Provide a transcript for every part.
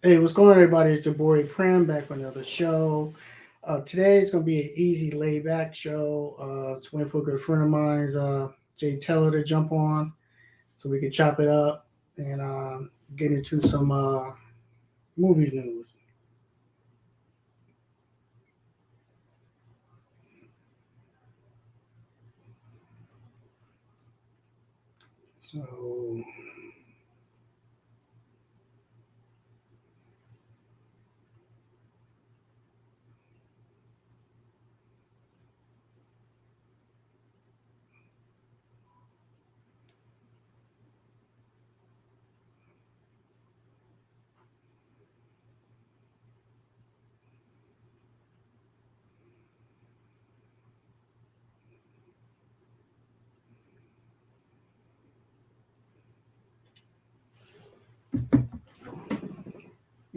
Hey, what's going on, everybody? It's your boy Prim back with another show. Today it's going to be an easy, laid back show. It's waiting for a good friend of mine's, Jay Teller, to jump on so we can chop it up and get into some movies news. So,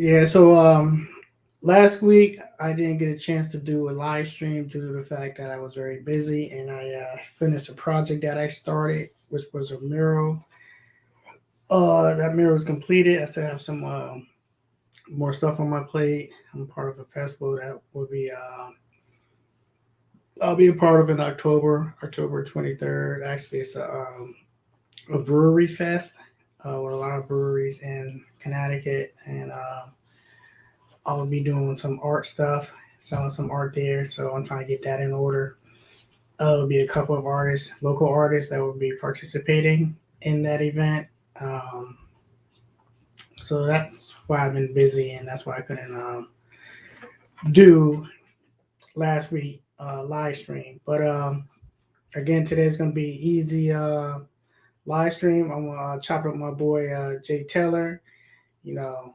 yeah, so last week I didn't get a chance to do a live stream due to the fact that I was very busy and I finished a project that I started, which was a mural. That mural is completed. I still have some more stuff on my plate. I'm part of a festival that will be I'll be a part of in October, October 23rd. Actually, it's a brewery fest with a lot of breweries in Connecticut, and I'll be doing some art stuff, selling some art there. So I'm trying to get that in order. There'll be a couple of artists, local artists, that will be participating in that event. Um, so that's why I've been busy, and that's why I couldn't do last week live stream. But again, today's gonna be easy live stream. I'm gonna chop up my boy Jay Taylor. You know,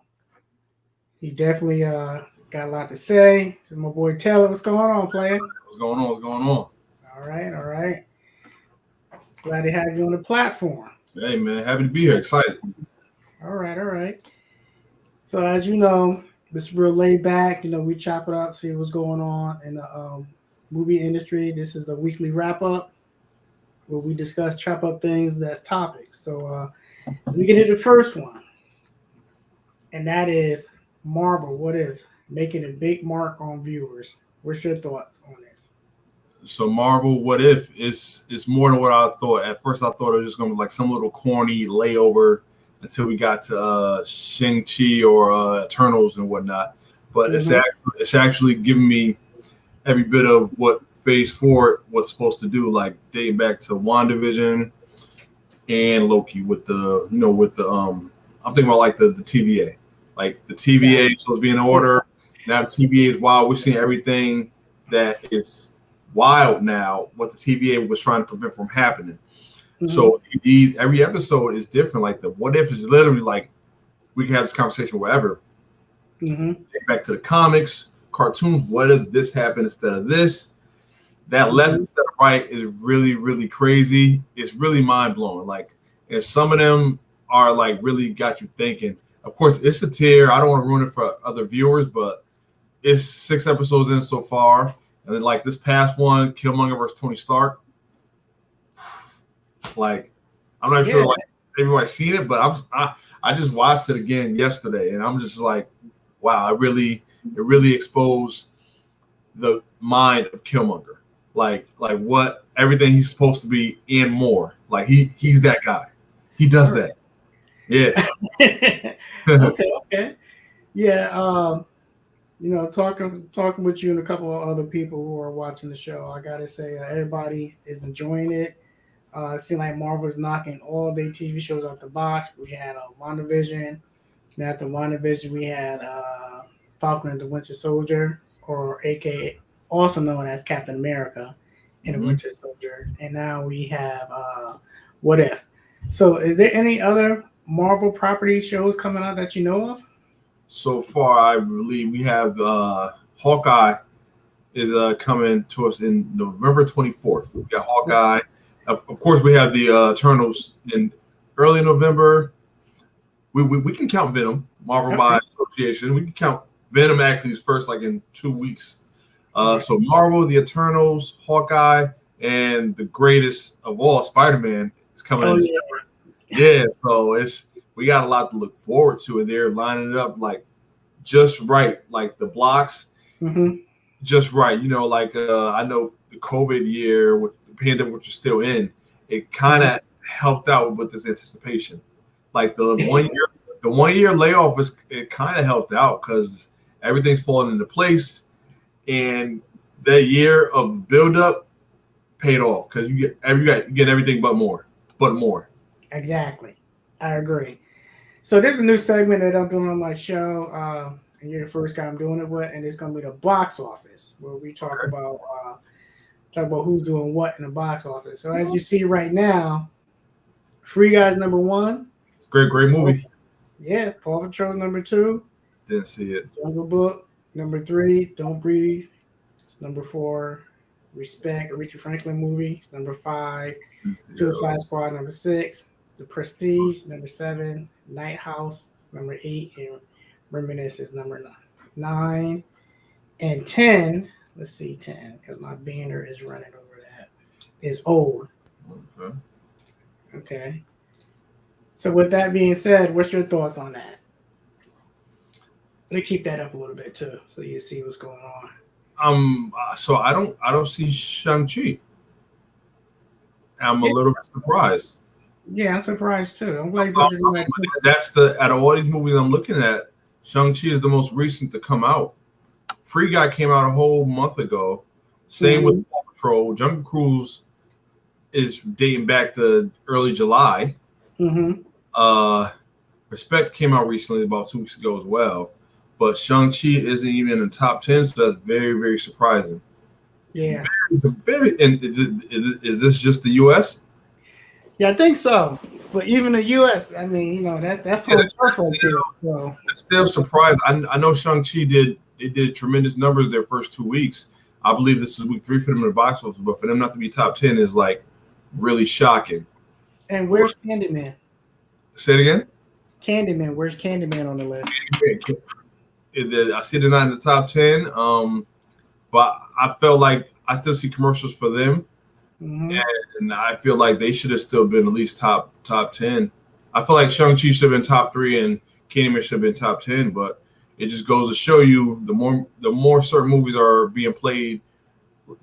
he definitely got a lot to say. This is my boy Taylor. What's going on, player? What's going on? What's going on? All right, all right. Glad to have you on the platform. Hey man, happy to be here. Excited. All right, all right. So as you know, this is real laid back. You know, we chop it up, see what's going on in the movie industry. This is a weekly wrap up where we discuss chop up things that's topics. So we get into the first one, and that is Marvel. What if making a big mark on viewers? What's your thoughts on this? So Marvel, what if it's more than what I thought. At first I thought it was just gonna be like some little corny layover until we got to Shang-Chi or Eternals and whatnot. But Mm-hmm. it's actually giving me every bit of what Phase 4 was supposed to do, like dating back to WandaVision and Loki with the I'm thinking about like the TVA. Like the TVA Yeah. is supposed to be in order. Now the TVA is wild. We're seeing everything that is wild now, what the TVA was trying to prevent from happening. Mm-hmm. So every episode is different. Like the what if is literally like we can have this conversation wherever. Mm-hmm. Back to the comics, cartoons. What if this happened instead of this? That left Mm-hmm. instead of right is really, really crazy. It's really mind blowing. Like, and some of them are like really got you thinking. Of course, it's a tier. I don't want to ruin it for other viewers, but it's 6 episodes in so far. And then like this past one, Killmonger versus Tony Stark. Like, I'm not Yeah. sure like everybody's seen it, but I just watched it again yesterday, and I'm just like, wow, it really exposed the mind of Killmonger. Like what everything he's supposed to be and more. Like he's that guy. He All does right. that. Yeah. Okay. Okay. Yeah. Talking with you and a couple of other people who are watching the show, I gotta say everybody is enjoying it. It seems like Marvel's knocking all their TV shows out the box. We had WandaVision. And after WandaVision, we had Falcon and the Winter Soldier, or AKA also known as Captain America and the Mhm. Winter Soldier. And now we have What If. So, is there any other Marvel property shows coming out that you know of? So far, I believe we have Hawkeye is coming to us in November 24th. We got Hawkeye. Of course, we have the Eternals in early November. We can count Venom, Marvel by Okay. association. We can count Venom actually is first like in 2 weeks. Right. So Marvel, the Eternals, Hawkeye, and the greatest of all, Spider-Man is coming Oh in yeah. December. Yeah, so we got a lot to look forward to, and they're lining it up like just right, like the blocks, Mm-hmm. just right. Like I know the COVID year with the pandemic, which is still in, it kind of helped out with this anticipation. Like the 1 year layoff it kind of helped out because everything's falling into place, and that year of buildup paid off because you get everything but more. Exactly. I agree. So there's a new segment that I'm doing on my show, and you're the first guy I'm doing it with, and it's gonna be the box office, where we talk about who's doing what in the box office. So as you see right now, Free Guy's number one. Great movie. Yeah, Paw Patrol number two. Didn't see it. Jungle Book number three. Don't Breathe. It's number four. Respect, a Richard Franklin movie. It's number five. Suicide Squad number six. The Prestige number seven. Night House number eight. And Reminisce is number nine. And 10. Let's see, 10, because my banner is running over that. Is Old. Okay. Okay. So with that being said, what's your thoughts on that? Let me keep that up a little bit too, so you see what's going on. So I don't see Shang-Chi. I'm a little bit surprised. Yeah, I'm surprised too. I'm glad that's out of all these movies I'm looking at, Shang-Chi is the most recent to come out. Free Guy came out a whole month ago. Same with Paw Patrol. Jungle Cruise is dating back to early July. Respect came out recently, about 2 weeks ago as well. But Shang-Chi isn't even in the top 10, so that's very, very surprising. Yeah. And is this just the U.S.? Yeah, I think so. But even the U.S., I mean, that's how it's so. Still surprised. I know Shang-Chi did tremendous numbers their first 2 weeks. I believe this is week 3 for them in the box office, but for them not to be top 10 is like really shocking. And where's Candyman? Say it again? Candyman. Where's Candyman on the list? I see they're not in the top 10, but I felt like I still see commercials for them, and I feel like they should have still been at least top 10. I feel like Shang-Chi should have been top 3 and Candyman should have been top 10, but it just goes to show you the more certain movies are being played,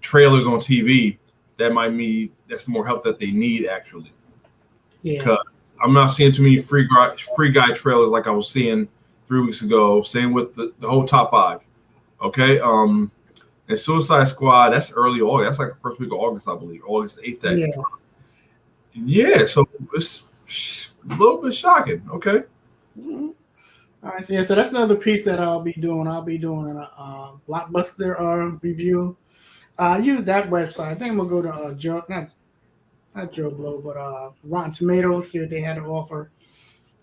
trailers on TV, that might mean that's the more help that they need actually. Yeah. Because I'm not seeing too many free guy trailers like I was seeing 3 weeks ago. Same with the whole top 5. Okay. And Suicide Squad, that's early August. That's like the first week of August, I believe. August 8th. Yeah. So it's a little bit shocking. Okay. All right, so that's another piece that I'll be doing. I'll be doing a Blockbuster review. I use that website. I think I'm gonna go to Joe, not Joe Blow, but Rotten Tomatoes, see what they had to offer,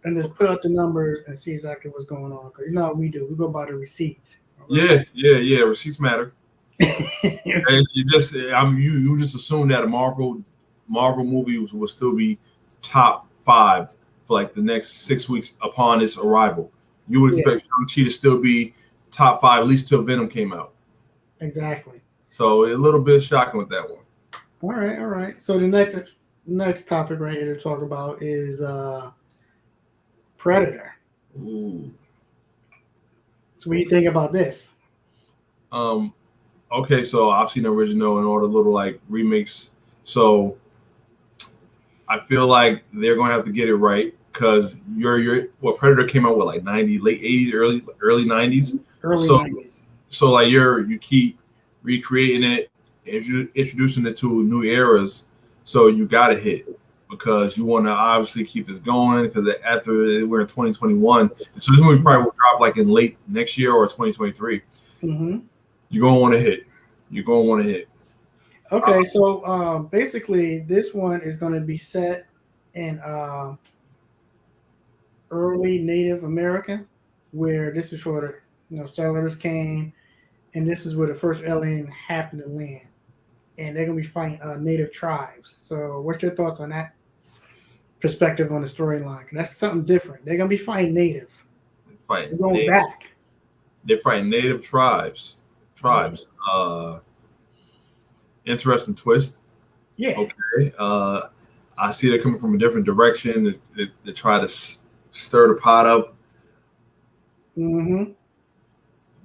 and just put up the numbers and see exactly what's going on. Because you know what we do, we go by the receipts. Right? Yeah. Receipts matter. You just assume that a Marvel movie will still be top 5 for like the next 6 weeks upon its arrival. You would expect Shang-Chi to still be top 5 at least till Venom came out. Exactly. So a little bit shocking with that one. All right. So the next topic right here to talk about is Predator. Ooh. So what do you think about this? Okay, so I've seen the original and all the little like remakes. So I feel like they're gonna have to get it right because Predator came out with like 90, late 80s, early 90s. Early 90s. So like you keep recreating it, introducing it to new eras. So you gotta hit because you want to obviously keep this going because after we're in 2021, so this movie probably will drop like in late next year or 2023. You're gonna want to hit. Okay, so basically, this one is going to be set in early Native America, where this is where the settlers came, and this is where the first alien happened to land, and they're going to be fighting Native tribes. So, what's your thoughts on that perspective on the storyline? That's something different. They're going to be fighting natives. They're going back. They're fighting Native tribes. Interesting twist. Yeah. Okay. I see they're coming from a different direction. They try to stir the pot up.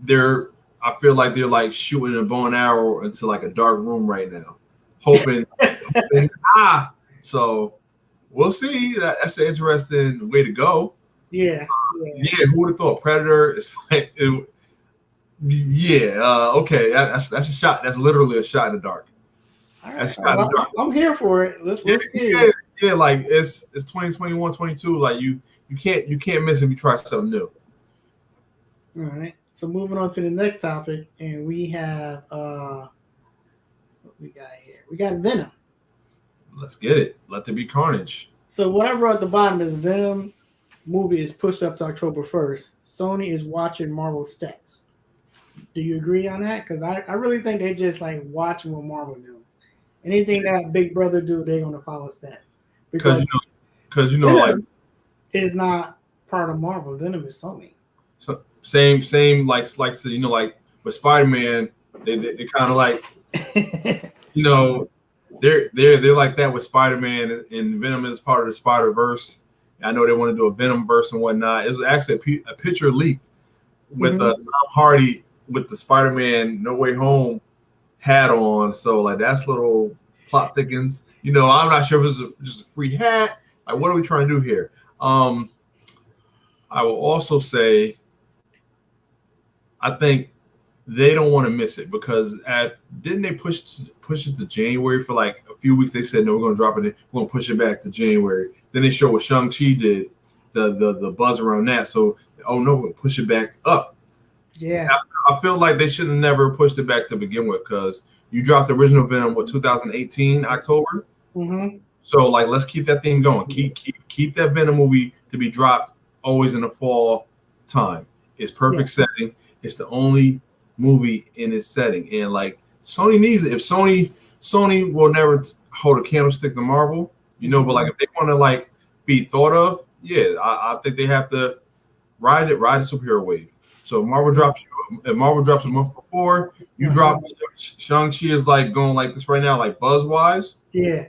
I feel like they're like shooting a bow and arrow into like a dark room right now, hoping. So we'll see. That's an interesting way to go. Yeah. Yeah, who would have thought Predator is like? Okay. That's a shot. That's literally a shot in the dark. All right. Well, I'm here for it. Let's see. Yeah, like it's 2021, 22. Like you can't miss if you try something new. All right. So moving on to the next topic, and we have what we got here. We got Venom. Let's get it. Let there be carnage. So what I wrote at the bottom is Venom movie is pushed up to October 1st. Sony is watching Marvel steps. Do you agree on that? Because I really think they just like watching what Marvel do. Anything that Big Brother do, they're gonna follow step. Because Venom like is not part of Marvel. Venom is Sony. So same like with Spider-Man, they kind of like they're like that with Spider-Man, and Venom is part of the Spider-Verse. I know they want to do a Venom verse and whatnot. It was actually a picture leaked with Tom Hardy with the Spider-Man No Way Home hat on. So like that's little plot thickens. I'm not sure if it's just a free hat. Like what are we trying to do here? I will also say I think they don't want to miss it because didn't they push it to January for like a few weeks? They said no, we're going to drop it. We're going to push it back to January. Then they show what Shang-Chi did, the buzz around that. So no, we're going to push it back up. Yeah, I feel like they should have never pushed it back to begin with because you dropped the original Venom 2018 October. Mm-hmm. So like let's keep that thing going. Keep that Venom movie to be dropped always in the fall time. It's perfect setting. It's the only movie in its setting, and like Sony needs it. If Sony will never hold a candlestick to Marvel, but like if they want to like be thought of, I think they have to ride the superhero wave. So if Marvel drops a month before, you drop Shang-Chi is like going like this right now, like buzz wise. Yeah.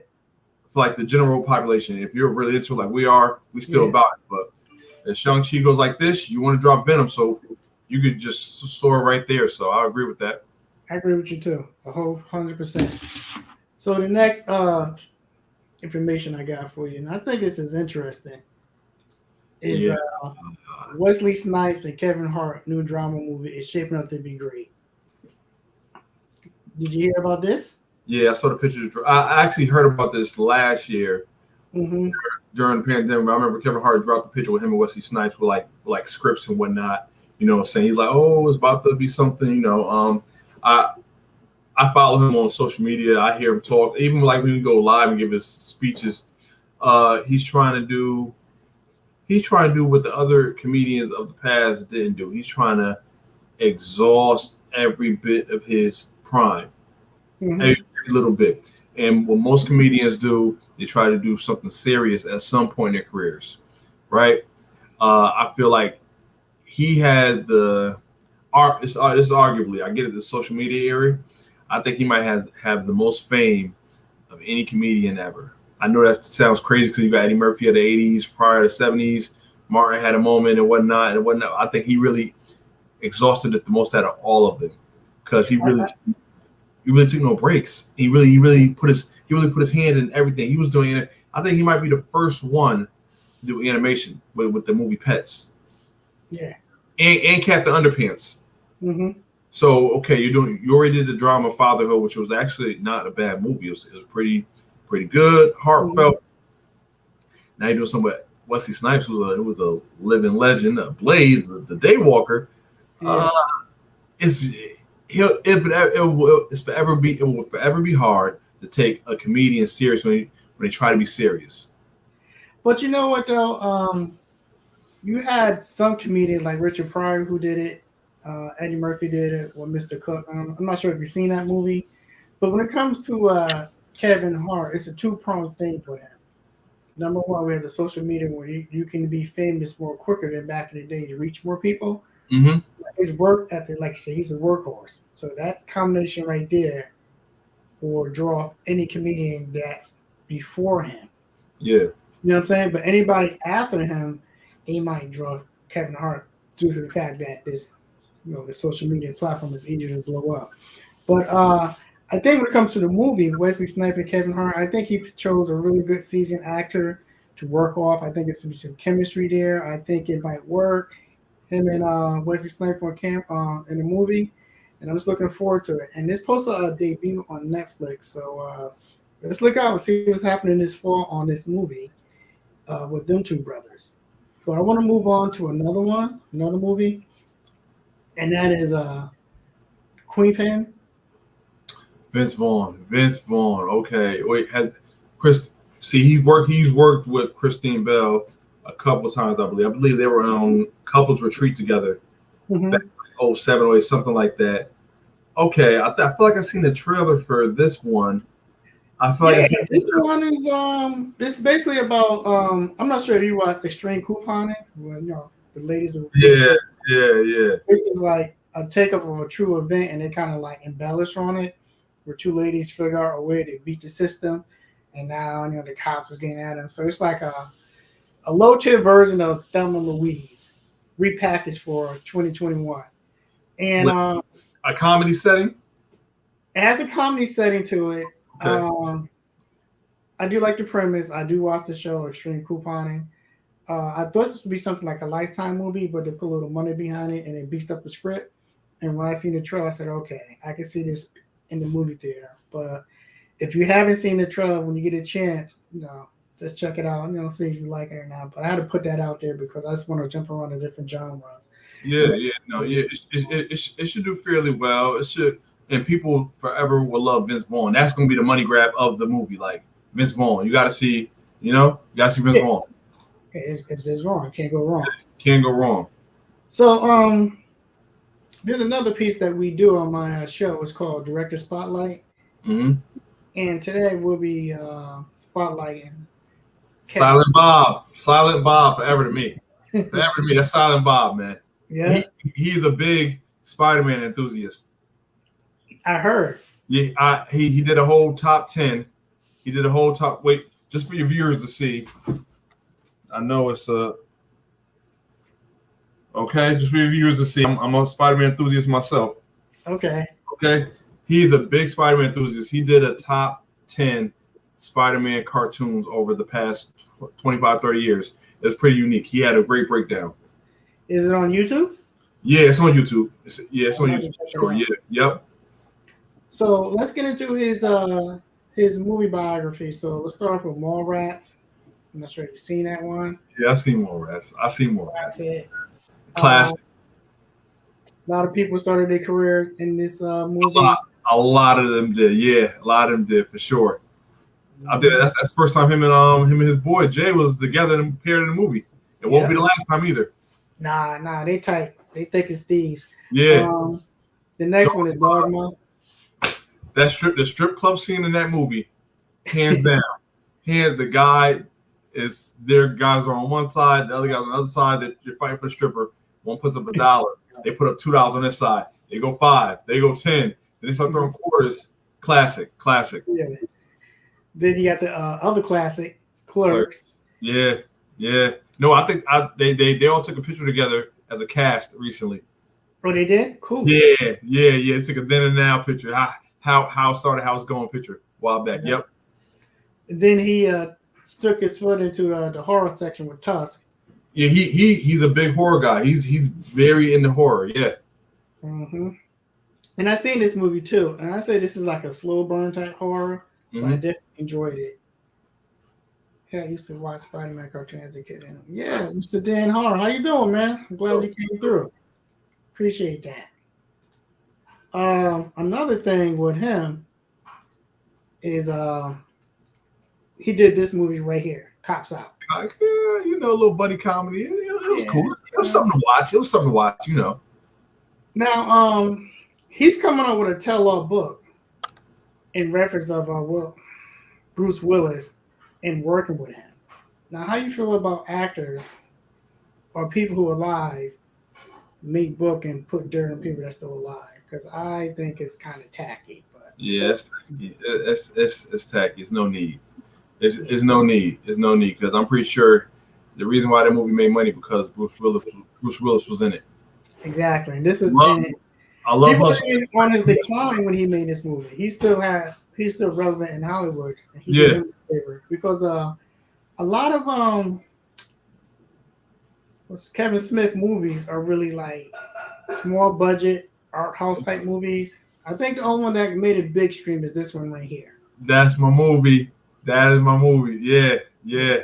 For like the general population, if you're really into it, like we still about it. But if Shang-Chi goes like this, you want to drop Venom, so you could just soar right there. So I agree with that. I agree with you too, a whole 100%. So the next information I got for you, and I think this is interesting, is Wesley Snipes and Kevin Hart new drama movie is shaping up to be great. Did you hear about this? Yeah, I saw the pictures. I actually heard about this last year during the pandemic. I remember Kevin Hart dropped a picture with him and Wesley Snipes with like scripts and whatnot. Saying he's like, oh, it's about to be something. I follow him on social media. I hear him talk. Even like when he go live and give his speeches, he's trying to do what the other comedians of the past didn't do. He's trying to exhaust every bit of his prime, every little bit. And what most comedians do, they try to do something serious at some point in their careers, right? I feel like he has the art. It's arguably, I get it, the social media area. I think he might have the most fame of any comedian ever. I know that sounds crazy because you got Eddie Murphy of the 80s, prior to the 70s. Martin had a moment and whatnot. I think he really exhausted it the most out of all of them because he really took no breaks. He really put his hand in everything. He was doing it. I think he might be the first one to do animation with the movie Pets. Yeah. And Captain Underpants. So okay, you already did the drama Fatherhood, which was actually not a bad movie. It was pretty good, heartfelt. Now you're doing something with Wesley Snipes, who was a living legend, a Blade, the Daywalker. It will forever be hard to take a comedian serious when they try to be serious. But you know what though, you had some comedians like Richard Pryor who did it. Eddie Murphy did it, or Mr. Cook. I'm not sure if you've seen that movie, but when it comes to Kevin Hart, it's a two-pronged thing for him. Number one, we have the social media where you can be famous more quicker than back in the day to reach more people. His work ethic, like you say, he's a workhorse. So that combination right there will draw off any comedian that's before him. Yeah. You know what I'm saying? But anybody after him, he might draw Kevin Hart due to the fact that this the social media platform is easier to blow up. But I think when it comes to the movie, Wesley Snipes and Kevin Hart, I think he chose a really good seasoned actor to work off. I think it's some chemistry there. I think it might work. Him and Wesley Snipes on camp in the movie, and I'm just looking forward to it. And this supposed to debut on Netflix, so let's look out and see what's happening this fall on this movie with them two brothers. But I want to move on to another movie, and that is Queen Pen. Vince Vaughn. Vince Vaughn. Okay. Wait, had Chris see he's worked with Christine Bell a couple times, I believe. I believe they were on couples retreat together. Mm-hmm. Back in 07 or 08, something like that. Okay. I feel like I've seen the trailer for this one. I feel like this one is this is basically about I'm not sure if you watched Extreme Couponing. Well, the ladies are yeah. This is like a takeoff of a true event, and they kind of like embellish on it, where two ladies figure out a way to beat the system, and now the cops is getting at them. So it's like a low tier version of Thelma and Louise, repackaged for 2021, and a comedy setting. It has a comedy setting to it. Okay. I do like the premise. I do watch the show Extreme Couponing. I thought this would be something like a Lifetime movie, but they put a little money behind it and they beefed up the script. And when I seen the trailer, I said, okay, I can see this in the movie theater. But if you haven't seen the trailer, when you get a chance, just check it out. See if you like it or not. But I had to put that out there because I just want to jump around the different genres. It should do fairly well. It should, and people forever will love Vince Vaughn. That's going to be the money grab of the movie. Like Vince Vaughn, you got to see, Vince Vaughn. It's Vince Vaughn. Can't go wrong. Can't go wrong. So there's another piece that we do on my show. It's called Director Spotlight. Mm-hmm. And today we'll be spotlighting Silent Bob. Silent Bob forever to me. Forever to me. That's Silent Bob, man. Yeah. He's a big Spider-Man enthusiast. I heard. Yeah, he did a whole top 10. He did a whole top. Wait, just for your viewers to see. I know it's okay. Just for your viewers to see. I'm a Spider-Man enthusiast myself. Okay. He's a big Spider-Man enthusiast. He did a top 10 Spider-Man cartoons over the past 25, 30 years. It's pretty unique. He had a great breakdown. Is it on YouTube? Yeah, it's on YouTube. It's on YouTube. Sure. Yeah. Yep. So let's get into his movie biography. So let's start off with Mallrats. I'm not sure if you've seen that one. Yeah, I've seen Mallrats. That's it. Classic. A lot of people started their careers in this movie. A lot of them did. Yeah, a lot of them did for sure. I did. That's the first time him and his boy Jay was together and paired in the movie. It won't be the last time either. Nah, they tight. They thick as thieves. Yeah. The next one is Dogma. The strip club scene in that movie, hands down. The guy is their guys are on one side, the other guys on the other side. That you're fighting for the stripper. One puts up $1. They put up $2 on this side. They go 5. They go 10. Then they start throwing quarters. Classic. Yeah. Then you got the other classic, Clerks. Yeah. No, I think they all took a picture together as a cast recently. Oh, they did? Cool. Yeah. They took a then and now picture. How it started, how it's going picture a while back. Okay. Yep. And then he stuck his foot into the horror section with Tusk. Yeah, he's a big horror guy. He's very into horror. Yeah. Mm-hmm. And I seen this movie too, and I say this is like a slow burn type horror, but I definitely enjoyed it. Yeah, I used to watch Spider-Man cartoon as a kid. And yeah, Mr. Dan Hart, how you doing, man? I'm glad you came through. Appreciate that. Another thing with him is he did this movie right here, Cops Out. Like, a little buddy comedy. It was cool. It was something to watch. Now, he's coming up with a tell-all book in reference of Bruce Willis and working with him. Now, how you feel about actors or people who are alive make book and put dirt on people that's still alive? Because I think it's kind of tacky. But yeah, it's tacky. It's no need. It's no need. Because I'm pretty sure the reason why that movie made money because Bruce Willis was in it. Exactly. And this is Love, and I he love wasn't hustle. even on his decline when he made this movie. He's still relevant in Hollywood. And he did Yeah, him a favor because a lot of Kevin Smith movies are really like small budget art house type movies. I think the only one that made it big stream is this one right here. that's my movie. That is my movie. Yeah, yeah.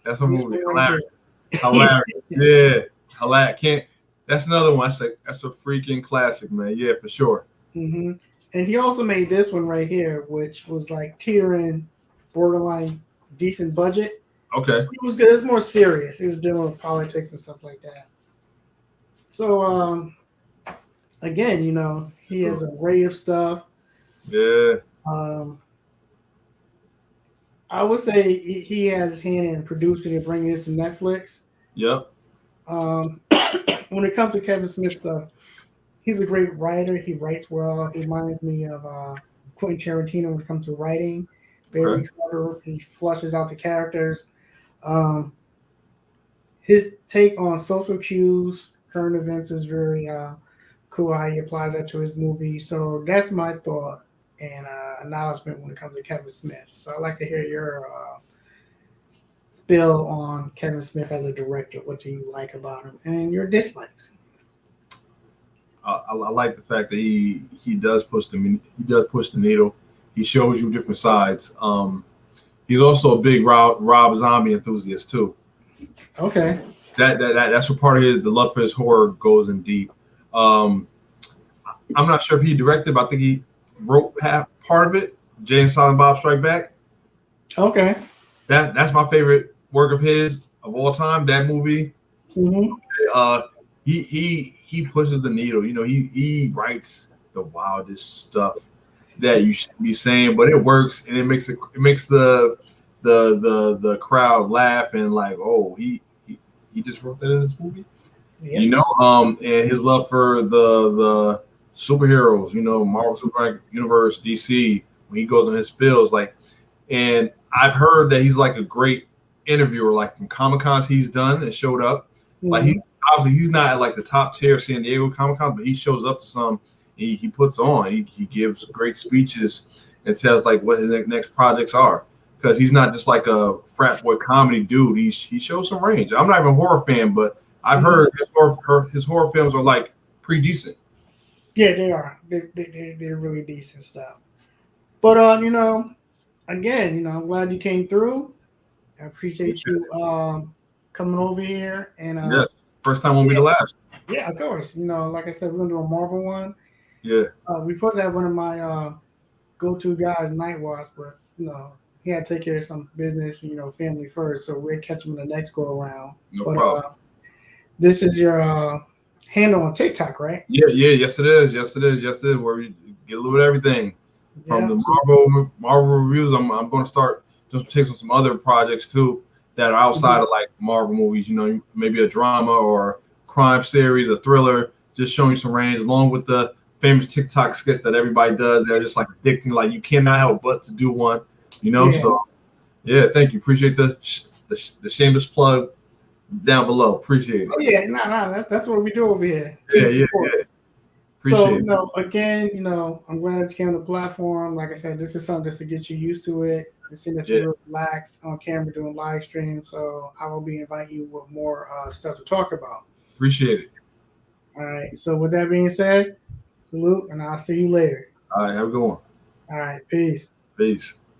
That's a This movie. one right Hilarious. here. Hilarious. Yeah. Hilarious. Can't that's another one. That's a freaking classic, man. Yeah, for sure. hmm And he also made this one right here, which was like Tyrion, borderline decent budget. Okay. It was good. It was more serious. He was dealing with politics and stuff like that. So again, he has Sure. an array of stuff. Yeah. Um, I would say he has his hand in producing and bringing this to Netflix. Yep. Um, when it comes to Kevin Smith stuff, he's a great writer. He writes well. He reminds me of Quentin Tarantino when it comes to writing. Very Okay. clever. He flushes out the characters. Um, his take on social cues, current events is very cool. How he applies that to his movie. So that's my thought and acknowledgement when it comes to Kevin Smith. So I'd like to hear your spill on Kevin Smith as a director. What do you like about him and your dislikes? I like the fact that he does push the needle. He shows you different sides. He's also a big Rob Zombie enthusiast too. Okay. That's what part of the love for his horror goes in deep. Um, I'm not sure if he directed, but I think he wrote half part of it. Jay and Silent Bob Strike Back. Okay. That's my favorite work of his of all time. That movie. Mm-hmm. He pushes the needle. He writes the wildest stuff that you should be saying, but it works and it makes the crowd laugh and like, oh, he just wrote that in this movie. Yep. And his love for the superheroes, Marvel Super Universe, DC, when he goes on his spills, and I've heard that he's like a great interviewer, like from Comic Cons he's done and showed up. Like obviously he's not at like the top tier San Diego Comic Con, but he shows up to some. He puts on. He gives great speeches and tells like what his next projects are. Because he's not just like a frat boy comedy dude. He shows some range. I'm not even a horror fan, but I've heard his horror films are like pretty decent. Yeah, they are. They're really decent stuff. But again, I'm glad you came through. I appreciate you coming over here and Yes, first time won't be the last. yeah, of course. Like I said, we're gonna do a Marvel one. Yeah, We supposed to have one of my go-to guys, Night Watch, but he had to take care of some business, family first. So we'll catch him in the next go around. no But problem. this is your handle on TikTok, right? Yeah, yes it is. Yes it is. Where we get a little bit of everything from the Marvel reviews. I'm going to start just take some other projects too that are outside of like Marvel movies. Maybe a drama or crime series, a thriller. Just showing you some range, along with the famous TikTok skits that everybody does. They're just like addicting. Like you cannot help but to do one. Yeah. So yeah, thank you. Appreciate the shameless plug down below. Appreciate it. Oh yeah, no, that's what we do over here. Yeah. Appreciate it. So again, I'm glad that you came on the platform. Like I said, this is something just to get you used to it and seeing that you're relaxed on camera doing live stream. So I will be inviting you with more stuff to talk about. Appreciate it. All right. So with that being said, salute, and I'll see you later. All right, have a good one. All right. Peace. Peace.